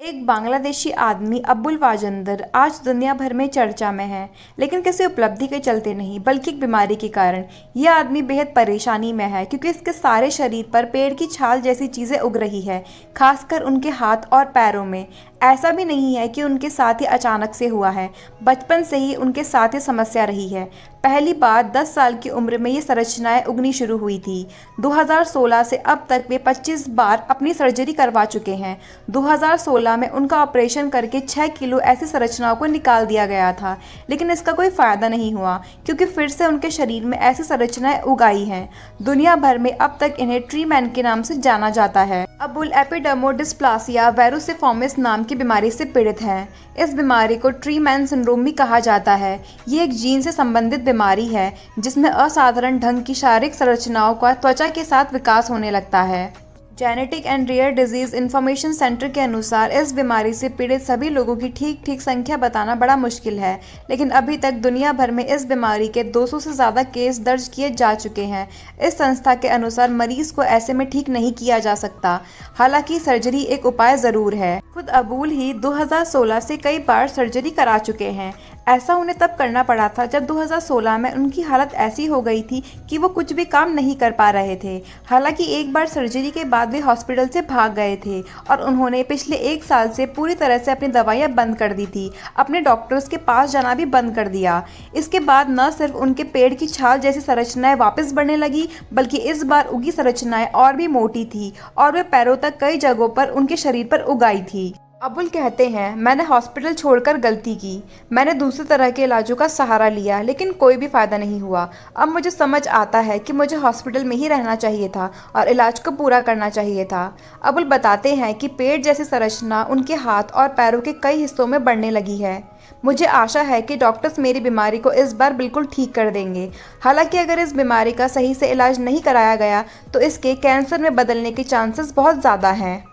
एक बांग्लादेशी आदमी अब्दुल वाजिंदर आज दुनिया भर में चर्चा में है, लेकिन किसी उपलब्धि के चलते नहीं बल्कि एक बीमारी के कारण। यह आदमी बेहद परेशानी में है क्योंकि इसके सारे शरीर पर पेड़ की छाल जैसी चीज़ें उग रही है, खासकर उनके हाथ और पैरों में। ऐसा भी नहीं है कि उनके साथ ही अचानक से हुआ है, बचपन से ही उनके साथ ये समस्या रही है। पहली बार 10 साल की उम्र में ये संरचनाएं उगनी शुरू हुई थी। 2016 से अब तक वे 25 बार अपनी सर्जरी करवा चुके हैं। 2016 में उनका ऑपरेशन करके 6 किलो ऐसी संरचनाओं को निकाल दिया गया था, लेकिन इसका कोई फायदा नहीं हुआ क्योंकि फिर से उनके शरीर में ऐसी संरचनाएं उग आई हैं। दुनिया भर में अब तक इन्हें ट्री मैन के नाम से जाना जाता है। अबुल एपिडर्मोडिस्प्लासिया वेरुसिफॉर्मिस नाम की बीमारी से पीड़ित हैं। इस बीमारी को ट्री मैन सिंड्रोम भी कहा जाता है। ये एक जीन से संबंधित बीमारी है जिसमें असाधारण ढंग की शारीरिक संरचनाओं का त्वचा के साथ विकास होने लगता है। Genetic and rare disease information centre के अनुसार इस बीमारी से पीड़ित सभी लोगों की ठीक संख्या बताना बड़ा मुश्किल है, लेकिन अभी तक दुनिया भर में इस बीमारी के 200 से ज़्यादा केस दर्ज किए जा चुके हैं। इस संस्था के अनुसार मरीज को ऐसे में ठीक नहीं किया जा सकता, हालांकि सर्जरी एक उपाय ज़रूर है। खुद अबुल ही 2016 से कई बार सर्जरी करा चुके हैं। ऐसा उन्हें तब करना पड़ा था जब 2016 में उनकी हालत ऐसी हो गई थी कि वो कुछ भी काम नहीं कर पा रहे थे। हालांकि एक बार सर्जरी के बाद वे हॉस्पिटल से भाग गए थे और उन्होंने पिछले 1 साल से पूरी तरह से अपनी दवाइयां बंद कर दी थी, अपने डॉक्टर्स के पास जाना भी बंद कर दिया। इसके बाद न सिर्फ उनके पेड़ की छाल जैसी संरचनाएं वापस बढ़ने लगी, बल्कि इस बार उगी संरचनाएं और भी मोटी थी और वे पैरों तक कई जगहों पर उनके शरीर पर उग आई थी। अबुल कहते हैं, मैंने हॉस्पिटल छोड़कर गलती की। मैंने दूसरे तरह के इलाजों का सहारा लिया, लेकिन कोई भी फ़ायदा नहीं हुआ। अब मुझे समझ आता है कि मुझे हॉस्पिटल में ही रहना चाहिए था और इलाज को पूरा करना चाहिए था। अबुल बताते हैं कि पेड़ जैसी संरचना उनके हाथ और पैरों के कई हिस्सों में बढ़ने लगी है। मुझे आशा है कि डॉक्टर्स मेरी बीमारी को इस बार बिल्कुल ठीक कर देंगे। हालांकि अगर इस बीमारी का सही से इलाज नहीं कराया गया तो इसके कैंसर में बदलने के चांसेस बहुत ज़्यादा हैं।